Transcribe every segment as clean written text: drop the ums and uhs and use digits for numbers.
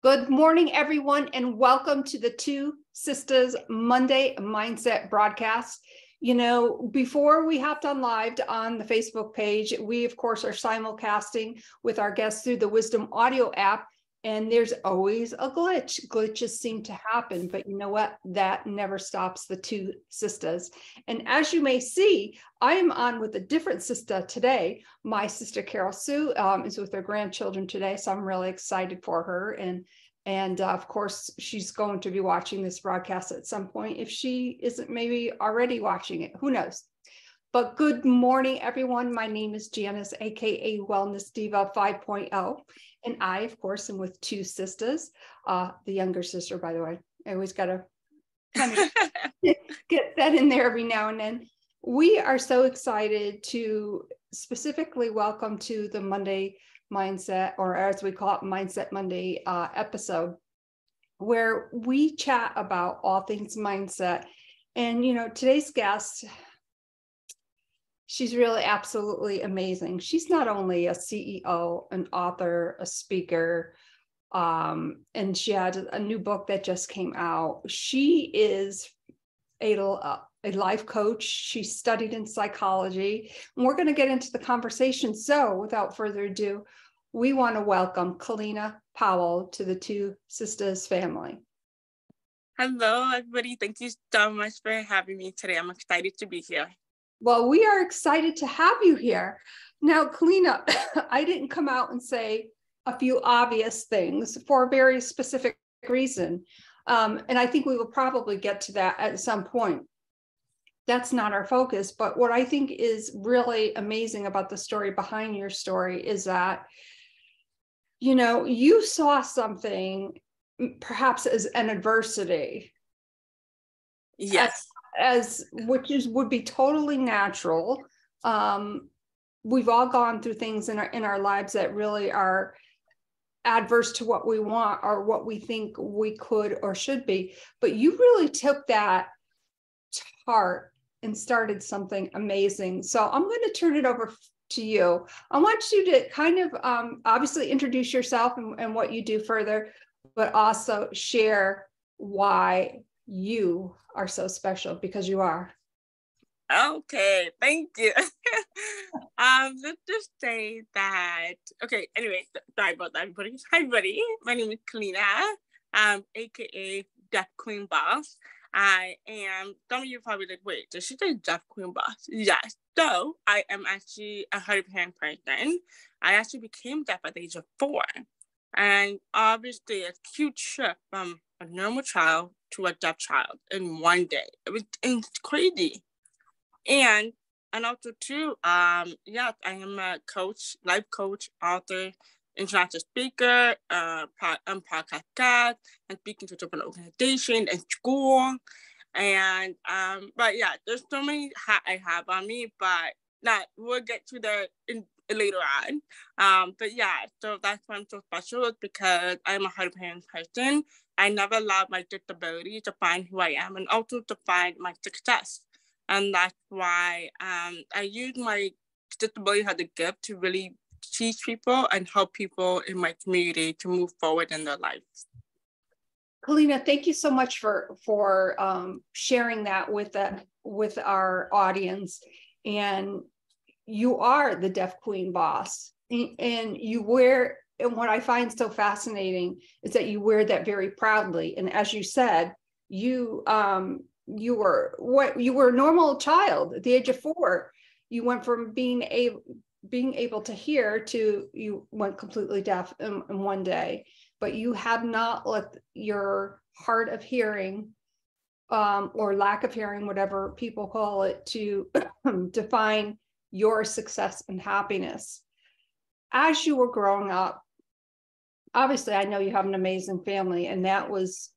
Good morning, everyone, and welcome to the Two Sistas Monday Mindset broadcast. You know, before we hopped on live on the Facebook page, we, of course, are simulcasting with our guests through the Wisdom Audio app, and there's always a glitch. Glitches seem to happen, but you know what? That never stops the Two Sistas. And as you may see, I am on with a different sister today. My sister Carol Sue is with her grandchildren today, so I'm really excited for her. And of course, she's going to be watching this broadcast at some point. If she isn't maybe already watching it, who knows? But good morning, everyone. My name is Janice, aka Wellness Diva 5.0. And I, of course, am with Two Sistas, the younger sister, by the way. I always got to kind of get that in there every now and then. We are so excited to specifically welcome to the Monday Mindset, or as we call it, Mindset Monday episode, where we chat about all things mindset. And, you know, today's guest, she's really absolutely amazing. She's not only a CEO, an author, a speaker, and she had a new book that just came out. She is a life coach. She studied in psychology, and we're going to get into the conversation. So without further ado, we want to welcome Kellina Powell to the Two Sistas family. Hello, everybody. Thank you so much for having me today. I'm excited to be here. Well, we are excited to have you here. Now, Kellina, I didn't come out and say a few obvious things for a very specific reason. And I think we will probably get to that at some point. That's not our focus. But what I think is really amazing about the story behind your story is that, you know, you saw something perhaps as an adversity. Yes. As which would be totally natural. We've all gone through things in our lives that really are adverse to what we want or what we think we could or should be. But you really took that to heart and started something amazing. So I'm going to turn it over to you. I want you to kind of obviously introduce yourself and what you do further, but also share why you are so special, because you are. Okay, thank you. Let's just say that, okay, anyway, sorry about that, everybody. Hi, everybody. My name is Kellina, aka Deaf Queen Boss. I am, some of you are probably like, wait, did she say Deaf Queen Boss? Yes. So I am actually a hard of hearing person. I actually became deaf at the age of 4. And obviously a huge shift from a normal child to a deaf child in one day. It's crazy. And also too, yes, I am a coach, life coach, author, international speaker, podcast guest, and speaking to different organizations and school. And but yeah, there's so many hats I have on me, but we'll get to that later on. But yeah, so that's why I'm so special, is because I'm a hard of hearing person. I never allowed my disability to define who I am, and also define my success. And that's why I use my disability as a gift to really teach people and help people in my community to move forward in their lives. Kellina, thank you so much for sharing that with our audience. And you are the Deaf Queen Boss, and you wear. And what I find so fascinating is that you wear that very proudly. And as you said, you were a normal child at the age of 4. You went from being able to hear to you went completely deaf in one day. But you have not let your hard of hearing or lack of hearing, whatever people call it, to define your success and happiness. As you were growing up, obviously, I know you have an amazing family, and that was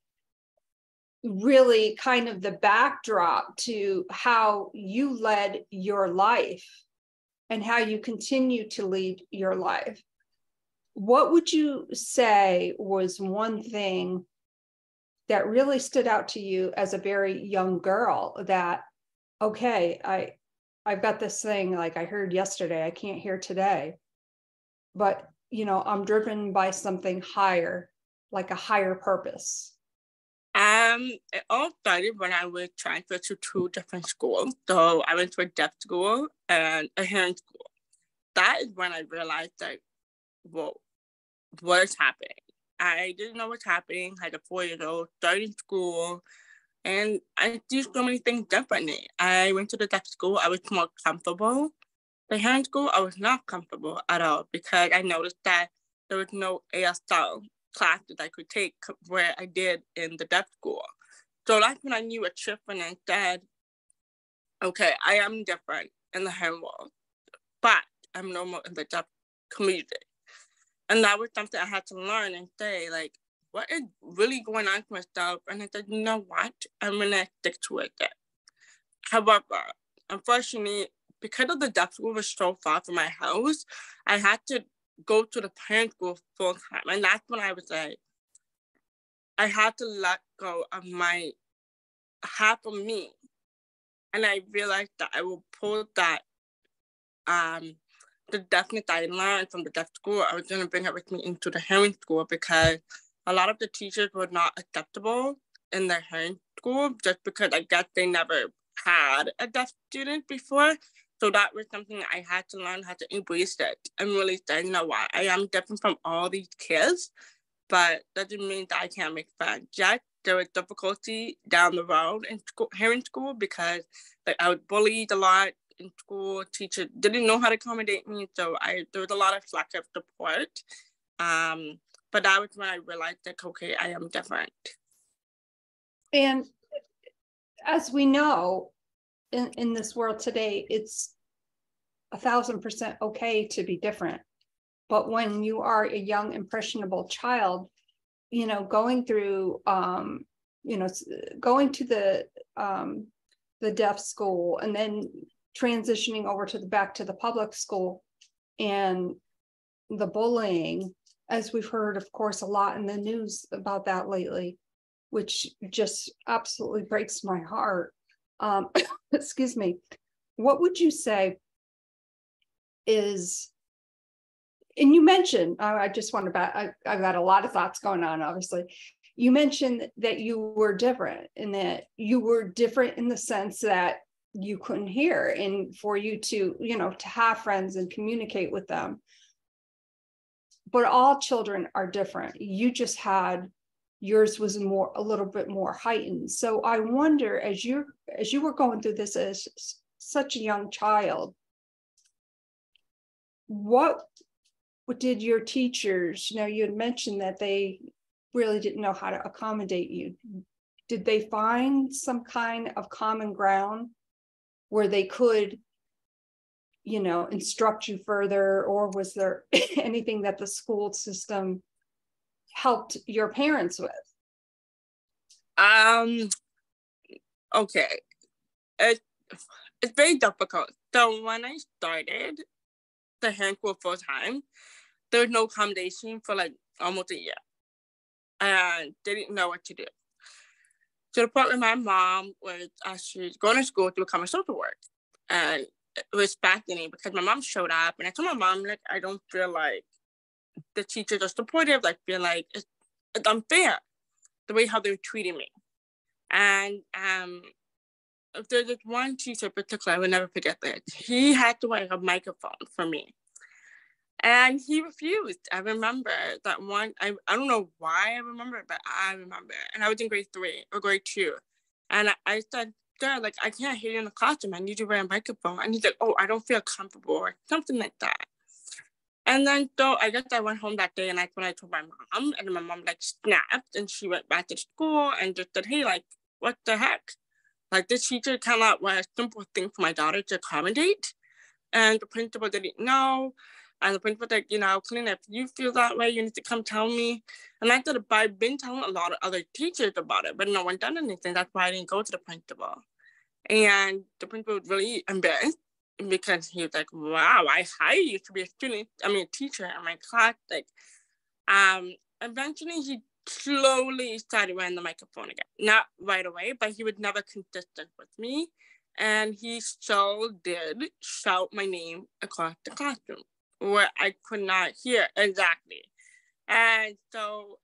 really kind of the backdrop to how you led your life and how you continue to lead your life. What would you say was one thing that really stood out to you as a very young girl that, okay, I've got this thing, like I heard yesterday, I can't hear today, but, you know, I'm driven by something higher like a higher purpose? It all started when I was transferred to two different schools. So I went to a deaf school and a hearing school. That is when I realized that, whoa, what is happening? I didn't know what's happening. I had a 4-year-old starting school, and I do so many things differently. I went to the deaf school. I was more comfortable. The hearing school, I was not comfortable at all because I noticed that there was no ASL classes I could take where I did in the deaf school. So that's when I knew a shift and I said, okay, I am different in the hearing world, but I'm normal in the deaf community. And that was something I had to learn and say, like, what is really going on with myself? And I said, you know what? I'm going to stick to it. However, unfortunately, because of the deaf school was so far from my house, I had to go to the parent school full time. And that's when I was like, I had to let go of my half of me. And I realized that I will pull that, the deafness I learned from the deaf school, I was going to bring it with me into the hearing school because a lot of the teachers were not acceptable in the hearing school just because I guess they never had a deaf student before. So that was something I had to learn how to embrace it and really say, you know what, I am different from all these kids, but that doesn't mean that I can't make friends. Yes, there was difficulty down the road in school, hearing school, because like I was bullied a lot in school. Teachers didn't know how to accommodate me, so there was a lot of lack of support. But that was when I realized that, okay, I am different. And as we know, in this world today, it's 1,000% okay to be different. But when you are a young, impressionable child, going through, going to the deaf school and then transitioning over to back to the public school, and the bullying, as we've heard, of course, a lot in the news about that lately, which just absolutely breaks my heart. Excuse me. What would you say is, and you mentioned, I just wonder about, I've got a lot of thoughts going on, obviously. You mentioned that you were different, and that you were different in the sense that you couldn't hear, and for you to, to have friends and communicate with them. But all children are different. You just had, yours was a little bit more heightened. So I wonder, as you were going through this as such a young child, what did your teachers, you had mentioned that they really didn't know how to accommodate you. Did they find some kind of common ground where they could, instruct you further, or was there anything that the school system helped your parents with? Okay. It's very difficult. So when I started the hearing school full time, there was no accommodation for like almost a year. And they didn't know what to do. To the point where my mom was actually going to school to become a social worker. And it was fascinating because my mom showed up, and I told my mom, like, I don't feel like the teachers are supportive. I feel like it's unfair the way how they're treating me. And there's this one teacher in particular, I will never forget this. He had to wear a microphone for me. And he refused. I remember that one. I don't know why I remember it, but I remember it. And I was in grade 3 or grade 2. And I said, Dad, like, I can't hear you in the classroom. I need you to wear a microphone. And he's like, oh, I don't feel comfortable, or something like that. And then, so I guess I went home that day, and that's when I told my mom. And my mom, like, snapped, and she went back to school and just said, hey, like, what the heck? Like, this teacher cannot wear a simple thing for my daughter to accommodate. And the principal didn't know. And the principal said, Kellina, if you feel that way, you need to come tell me. And I said, I've been telling a lot of other teachers about it, but no one done anything. That's why I didn't go to the principal. And the principal was really embarrassed because he was like, wow, I hired you to be a teacher in my class. Like, eventually he slowly started wearing the microphone again. Not right away, but he was never consistent with me. And he so did shout my name across the classroom where I could not hear exactly. And so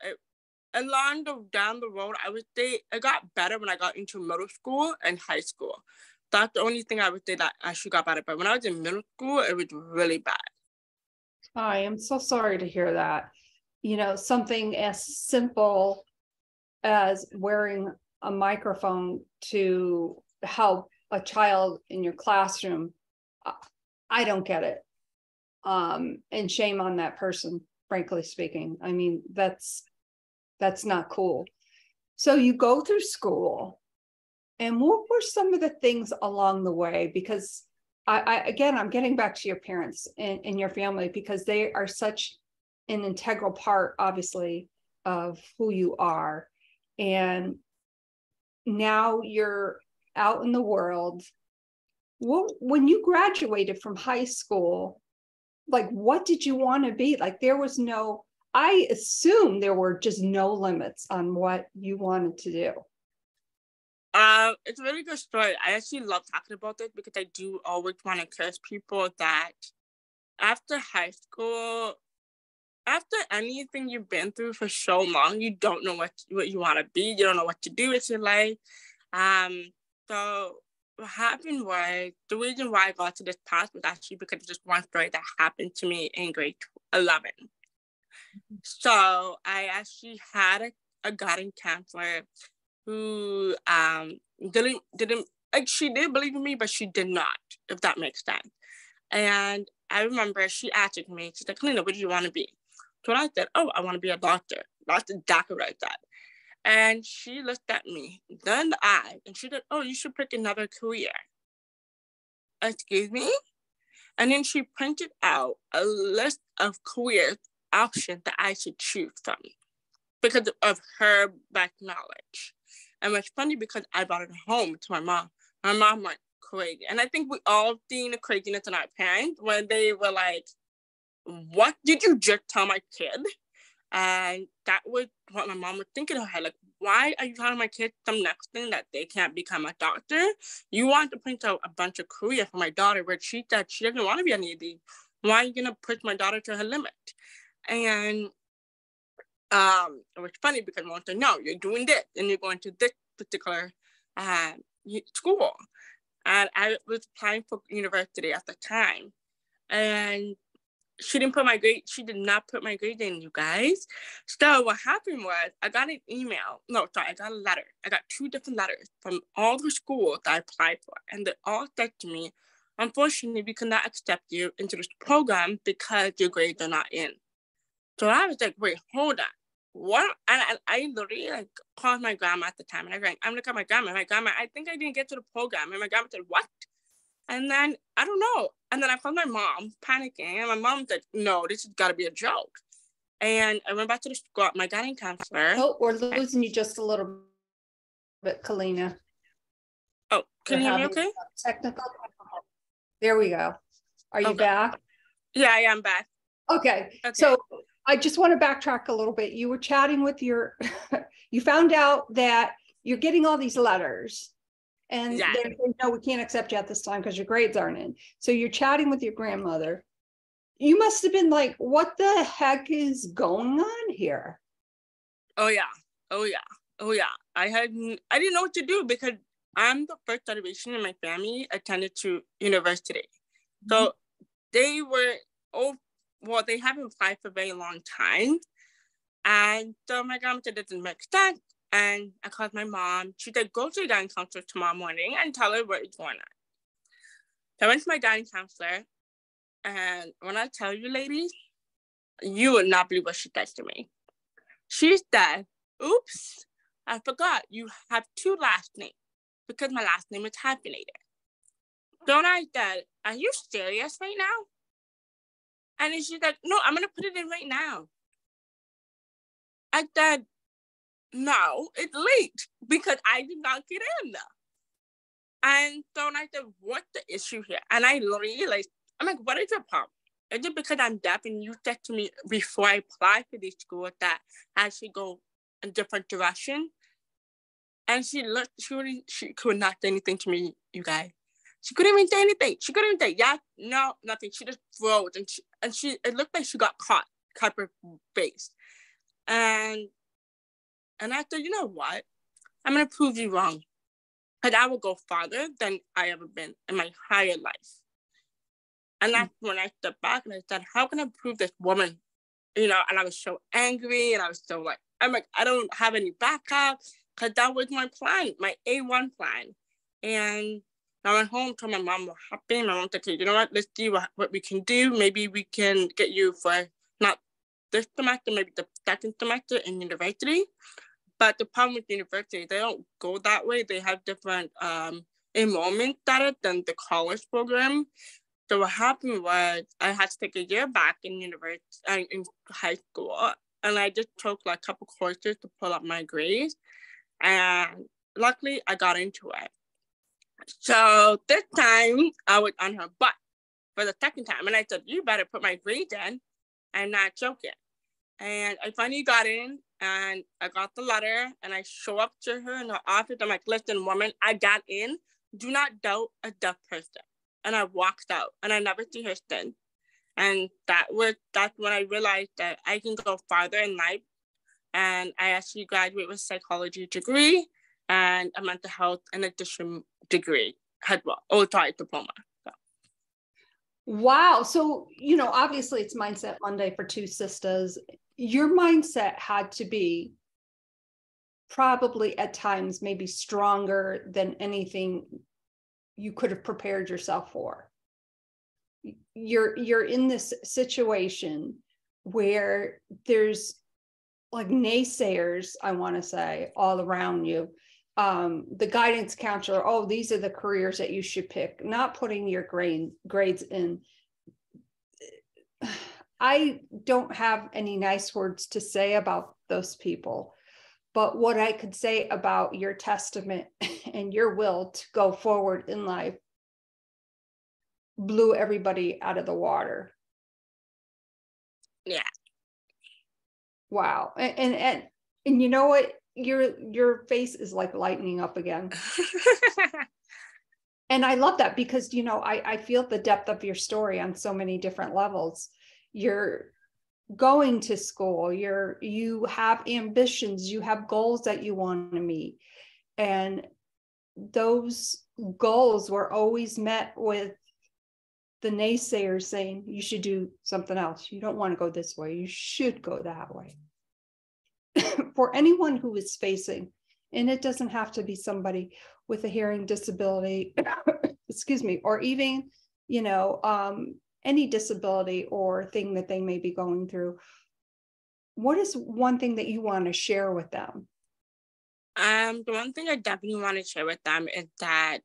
down the road, I would say it got better when I got into middle school and high school. That's the only thing I would say that actually got better. But when I was in middle school, it was really bad. I am so sorry to hear that. Something as simple as wearing a microphone to help a child in your classroom, I don't get it. And shame on that person, frankly speaking. I mean, that's not cool. So you go through school, and what were some of the things along the way? Because I'm getting back to your parents and your family, because they are such an integral part, obviously, of who you are. And now you're out in the world. When you graduated from high school, like, what did you want to be? Like, I assume there were just no limits on what you wanted to do. It's a really good story. I actually love talking about this because I do always want to encourage people that after high school, after anything you've been through for so long, you don't know what you want to be. You don't know what to do with your life. So what happened was, the reason why I got to this path was actually because of just one story that happened to me in grade 11. So I actually had a guidance counselor who didn't like, she did believe in me, but she did not, if that makes sense. And I remember she asked me, she's like, Kellina, what do you want to be? So I said, oh, I want to be a doctor. That's exactly what I said. And she looked at me, then the eye, and she said, oh, you should pick another career. Excuse me? And then she printed out a list of career options that I should choose from because of her back knowledge. And it's funny because I brought it home to my mom. My mom went crazy. And I think we all seen the craziness in our parents when they were like, what did you just tell my kid? And that was what my mom was thinking in her head. Like, why are you telling my kid some next thing that they can't become a doctor? You want to print out a bunch of career for my daughter where she said she doesn't want to be any of these. Why are you going to push my daughter to her limit? And it was funny because mom said, no, you're doing this and you're going to this particular school. And I was applying for university at the time. And she did not put my grade in, you guys. So what happened was I got a letter. I got 2 different letters from all the schools that I applied for. And they all said to me, unfortunately, we cannot accept you into this program because your grades are not in. So I was like, wait, hold on. What? And I literally called my grandma at the time. And I'm looking at my grandma. My grandma, I think I didn't get to the program. And my grandma said, what? And then, I don't know. And then I called my mom, panicking. And my mom said, no, this has got to be a joke. And I went back to the school, my guidance counselor. Oh, we're losing you just a little bit, Kellina. Oh, can you hear me okay? Technical. There we go. Are you back? Yeah, I am back. Okay. So I just want to backtrack a little bit. You were chatting with you found out that you're getting all these letters. And they're saying, no, we can't accept you at this time because your grades aren't in. So you're chatting with your grandmother. You must have been like, what the heck is going on here? Oh yeah. I didn't know what to do because I'm the first generation in my family attended to university. Mm-hmm. So they haven't applied for a very long time. And so my grandma said, it doesn't make sense. And I called my mom. She said, go to the guidance counselor tomorrow morning and tell her what is going on. So I went to my guidance counselor. And when I tell you, ladies, you would not believe what she said to me. She said, oops, I forgot you have 2 last names because my last name is hyphenated. So I said, are you serious right now? And then she's like, no, I'm going to put it in right now. I said, no, it's late because I did not get in. And so I said, what's the issue here? And I realized, I'm like, what is your problem? Is it because I'm deaf and you said to me before I applied for this school that I should go a different direction? And she could not say anything to me, you guys. She couldn't even say anything. She couldn't even say, yeah, no, nothing. She just froze. And it looked like she got caught her face. And And I said, you know what? I'm going to prove you wrong. Because I will go farther than I ever been in my entire life. And that's when I stepped back and I said, how can I prove this woman? And I was so angry and I was so like, I don't have any backup, because that was my plan, my A1 plan. And I went home, told my mom what happened. My mom said, you know what, let's see what we can do. Maybe we can get you for not this semester, maybe the second semester in university. But the problem with university, they don't go that way. They have different enrollment data than the college program. So what happened was I had to take a year back in in high school, and I just took like a couple courses to pull up my grades, and luckily I got into it. So this time I was on her butt for the second time, and I said, "You better put my grades in." I'm not joking. And I finally got in, and I got the letter, and I show up to her in her office. I'm like, "Listen, woman, I got in. Do not doubt a deaf person." And I walked out, and I never see her since. And that's when I realized that I can go farther in life. And I actually graduated with a psychology degree and a mental health and addiction degree as well. Diploma. So. Wow. So, obviously it's Mindset Monday for TwoSistas. Your mindset had to be probably at times maybe stronger than anything you could have prepared yourself for. You're in this situation where there's like naysayers, I want to say, all around you. The guidance counselor, oh, these are the careers that you should pick, not putting your grades in. I don't have any nice words to say about those people. But what I could say about your testament and your will to go forward in life blew everybody out of the water. Yeah. Wow. And you know what? Your face is like lightening up again. And I love that because, I feel the depth of your story on so many different levels. You're going to school, you have ambitions, you have goals that you want to meet, and those goals were always met with the naysayers saying you should do something else, you don't want to go this way, you should go that way. For anyone who is facing, and it doesn't have to be somebody with a hearing disability excuse me, or even any disability or thing that they may be going through, what is one thing that you want to share with them? The one thing I definitely want to share with them is that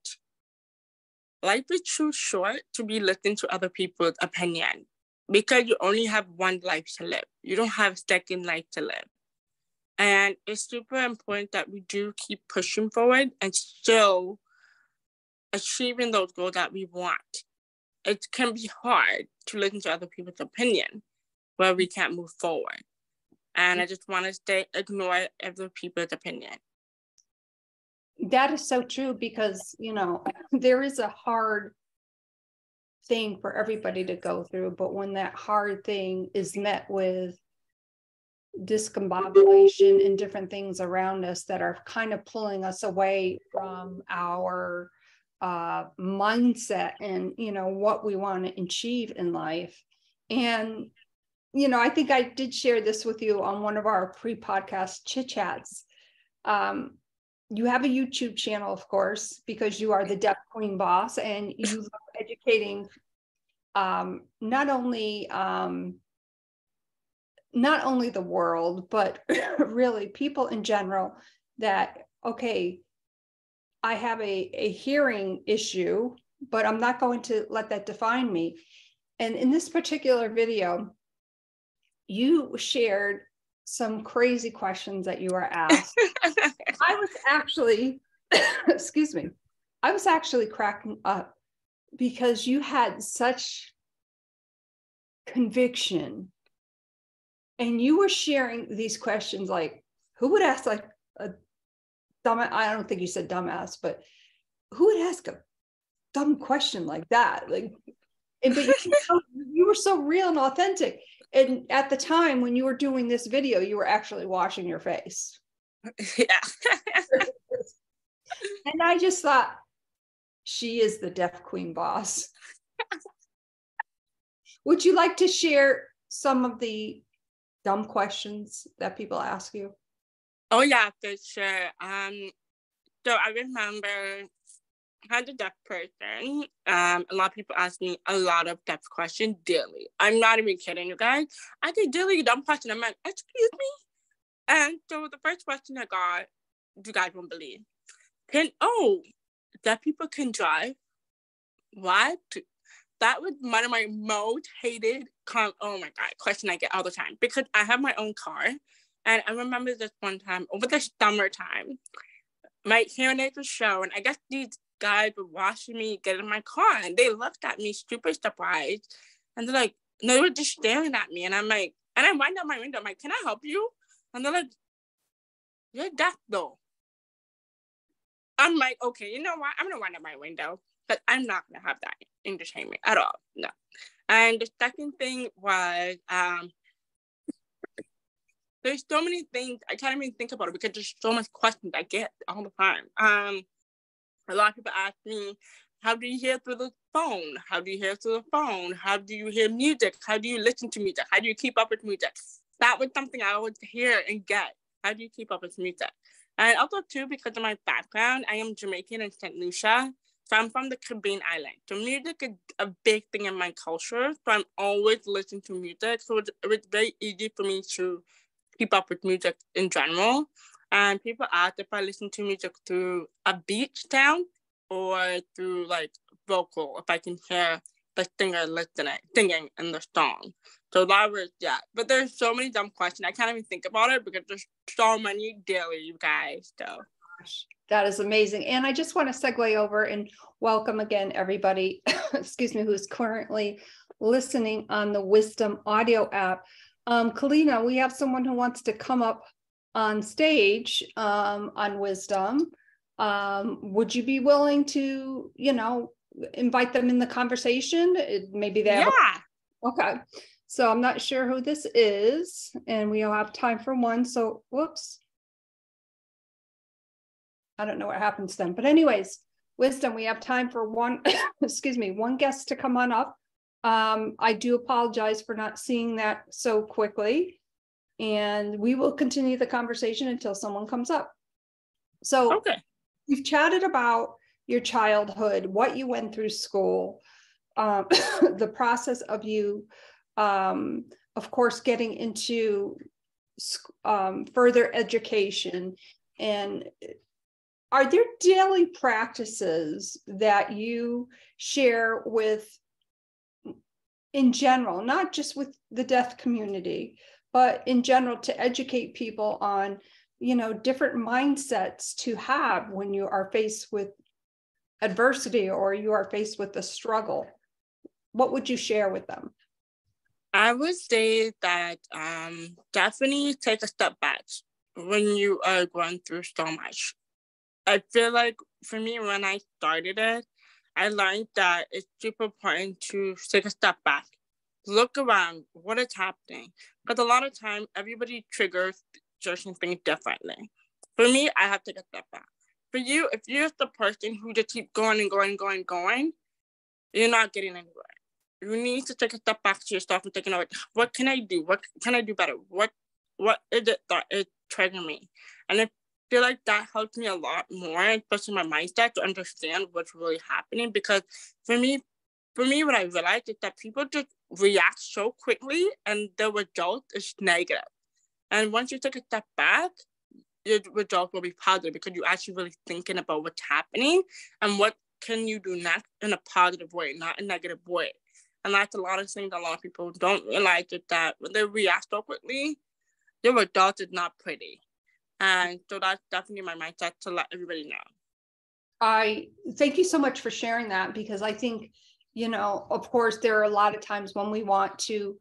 life is too short to be listening to other people's opinion, because you only have one life to live. You don't have a second life to live. And it's super important that we do keep pushing forward and still achieving those goals that we want. It can be hard to listen to other people's opinion where we can't move forward. And I just want to ignore other people's opinion. That is so true, because, there is a hard thing for everybody to go through. But when that hard thing is met with discombobulation and different things around us that are kind of pulling us away from our mindset and what we want to achieve in life. And I think I did share this with you on one of our pre-podcast chit chats. You have a YouTube channel, of course, because you are the Deaf Queen Boss, and you love educating not only the world, but really people in general that, okay, I have a hearing issue, but I'm not going to let that define me. And in this particular video, you shared some crazy questions that you were asked. I was actually, excuse me, I was actually cracking up because you had such conviction, and you were sharing these questions like, who would ask like a dumb, I don't think you said dumbass, but who would ask a dumb question like that? Like, but you were so real and authentic. And at the time when you were doing this video, you were actually washing your face. Yeah. And I just thought, she is the deaf queen boss. Would you like to share some of the dumb questions that people ask you? Oh yeah, for sure. So I remember as a deaf person, a lot of people ask me a lot of deaf questions daily. I'm not even kidding, you guys. I get daily dumb question. I'm like, excuse me. And so the first question I got, you guys won't believe. Deaf people can drive? What? That was one of my most hated question I get all the time, because I have my own car. And I remember this one time over the summertime, my hearing aids were showing. I guess these guys were watching me get in my car, and they looked at me super surprised. And they're like, no, they were just staring at me. And I'm like, and I wind up my window. I'm like, can I help you? And they're like, you're deaf though. I'm like, okay, you know what? I'm gonna wind up my window, but I'm not gonna have that entertainment at all. No. And the second thing was, there's so many things I can't even think about it because there's so much questions I get all the time. A lot of people ask me, how do you hear through the phone? How do you hear through the phone? How do you hear music? How do you listen to music? How do you keep up with music? That was something I always hear and get. How do you keep up with music? And also too, because of my background, I am Jamaican and St. Lucia. So I'm from the Caribbean island. So music is a big thing in my culture. So I'm always listening to music. So it was very easy for me to keep up with music in general. And people ask if I listen to music through a beat sound or through like vocal, if I can hear the singer singing in the song. So that was, yeah. But there's so many dumb questions. I can't even think about it because there's so many daily, you guys. So. Gosh, that is amazing. And I just want to segue over and welcome again everybody, excuse me, who's currently listening on the Wisdom audio app. Kellina, we have someone who wants to come up on stage on Wisdom. Would you be willing to, invite them in the conversation? Maybe they have okay. So I'm not sure who this is, and we'll have time for one. So, whoops. I don't know what happens then. But anyways, Wisdom, we have time for one, excuse me, one guest to come on up. I do apologize for not seeing that so quickly. And we will continue the conversation until someone comes up. So we've chatted about your childhood, what you went through school, the process of you, of course, getting into further education. And are there daily practices that you share with, in general, not just with the deaf community, but in general, to educate people on, different mindsets to have when you are faced with adversity or you are faced with a struggle? What would you share with them? I would say that definitely take a step back when you are going through so much. I feel like for me, when I started it, I learned that it's super important to take a step back, look around, what is happening. Because a lot of time, everybody triggers certain things differently. For me, I have to take a step back. For you, if you're the person who just keep going and going, you're not getting anywhere. You need to take a step back to yourself and thinking, what can I do? What can I do better? What is it that is triggering me? And I feel like that helps me a lot more, especially my mindset, to understand what's really happening. Because for me, what I realized is that people just react so quickly and the result is negative. And once you take a step back, your result will be positive because you're actually really thinking about what's happening and what can you do next in a positive way, not a negative way. And that's a lot of things a lot of people don't realize, is that when they react so quickly, the result is not pretty. And so that's definitely my mindset, to let everybody know. I thank you so much for sharing that, because I think, of course, there are a lot of times when we want to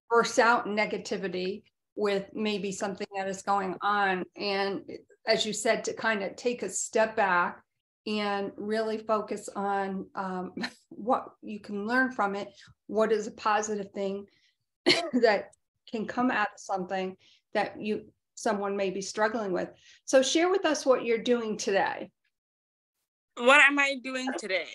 burst out negativity with maybe something that is going on. And as you said, to kind of take a step back and really focus on what you can learn from it, what is a positive thing that can come out of something that you someone may be struggling with. So share with us what you're doing today. What am I doing today?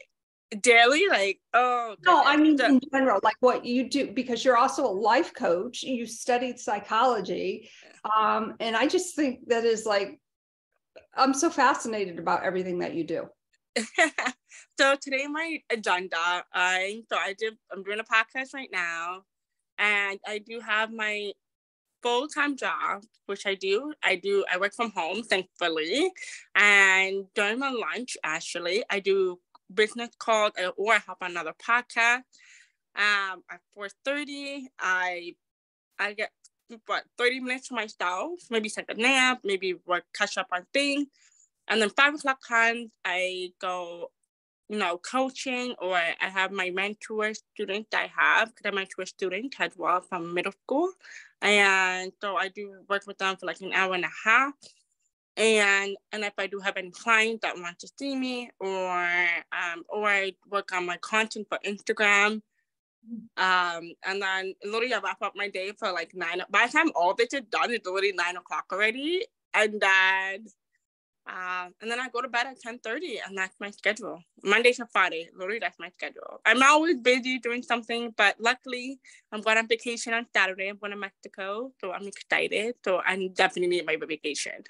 Daily? Like, oh, No, I mean, so, in general, like what you do, because you're also a life coach, you studied psychology. And I just think that is like, I'm so fascinated about everything that you do. so today my agenda, I'm doing a podcast right now, and I do have my full-time job, which I work from home, thankfully. And during my lunch, actually, I do business calls, or I hop on another podcast. At 4:30, I get 30 minutes to myself, maybe take a nap, maybe work, catch up on things. And then 5 o'clock comes, I go, coaching, or I have my mentor student I have, because I'm a mentor student as well from middle school. And so I do work with them for like an hour and a half. And if I do have any clients that want to see me, or I work on my content for Instagram. And then literally I wrap up my day for like 9. By the time all this is done, it's literally 9 o'clock already. And then I go to bed at 10:30, and that's my schedule. Monday to Friday, literally that's my schedule. I'm always busy doing something, but luckily I'm going on vacation on Saturday. I'm going to Mexico, so I'm excited. So I definitely need my vacation.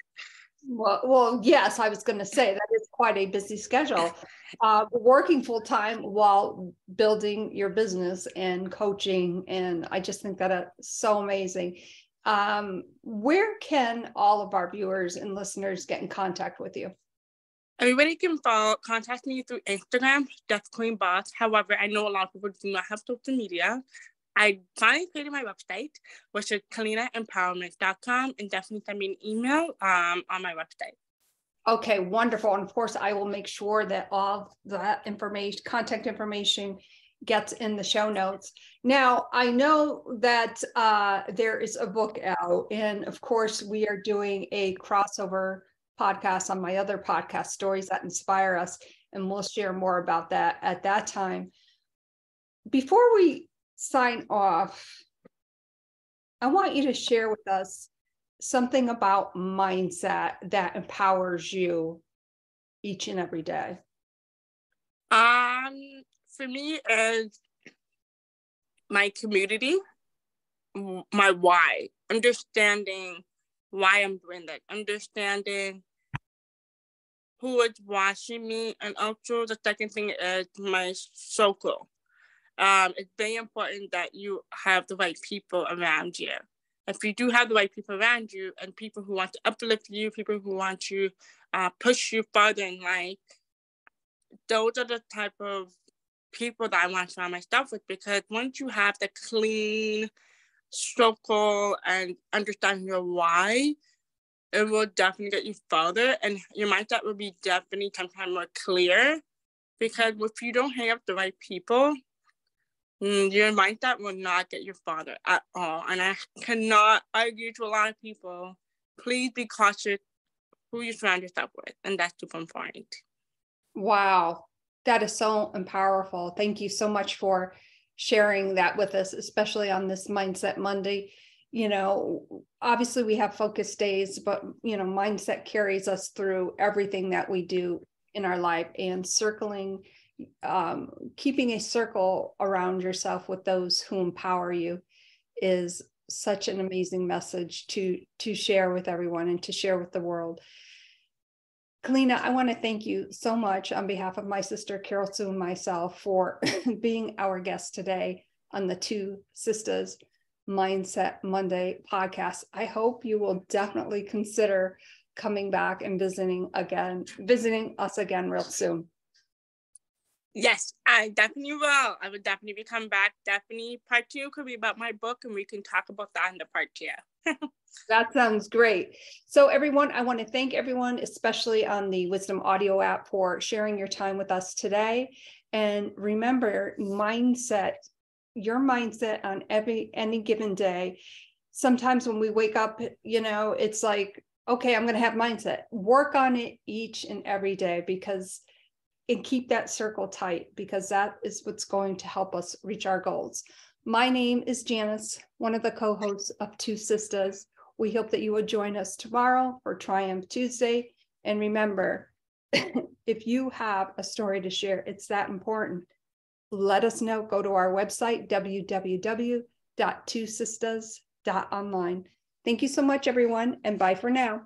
Well, yes, I was going to say that is quite a busy schedule. Working full time while building your business and coaching, and I just think that is so amazing. Where can all of our viewers and listeners get in contact with you? Everybody can contact me through Instagram, Deaf Queen Boss. However, I know a lot of people do not have social media. I finally created my website, which is KellinaEmpowerment.com, and definitely send me an email on my website. Okay, wonderful. And of course, I will make sure that all that information, contact information, gets in the show notes. Now, I know that there is a book out, and of course, we are doing a crossover podcast on my other podcast, Stories That Inspire Us, and we'll share more about that at that time. Before we sign off, I want you to share with us something about mindset that empowers you each and every day. For me, is my community, my why, understanding why I'm doing that, understanding who is watching me, and also the second thing is my circle. It's very important that you have the right people around you. If you do have the right people around you, and people who want to uplift you, people who want to push you further in life, those are the type of people that I want to surround myself with, because once you have the clean circle and understand your why, it will definitely get you further, and your mindset will be definitely sometimes more clear. Because if you don't hang up the right people, your mindset will not get you farther at all. And I cannot argue to a lot of people, please be cautious who you surround yourself with, and that's super important. Wow, that is so powerful. Thank you so much for sharing that with us, especially on this Mindset Monday. Obviously we have focus days, but mindset carries us through everything that we do in our life, and keeping a circle around yourself with those who empower you is such an amazing message to share with everyone and to share with the world. Kellina, I want to thank you so much on behalf of my sister Carol Sue and myself for being our guest today on the Two Sistas Mindset Monday podcast. I hope you will definitely consider coming back and visiting us again real soon. Yes, I definitely will. I would definitely come back. Definitely part 2 could be about my book, and we can talk about that in the part 2. That sounds great. So everyone, I want to thank everyone, especially on the Wisdom Audio app, for sharing your time with us today. And remember, your mindset on any given day. Sometimes when we wake up, it's like, okay, I'm going to have mindset. Work on it each and every day, and keep that circle tight, because that is what's going to help us reach our goals. My name is Janice, one of the co-hosts of Two Sistas, we hope that you will join us tomorrow for Triumph Tuesday. And remember, if you have a story to share, it's that important. Let us know. Go to our website, www.twosistas.online. Thank you so much, everyone, and bye for now.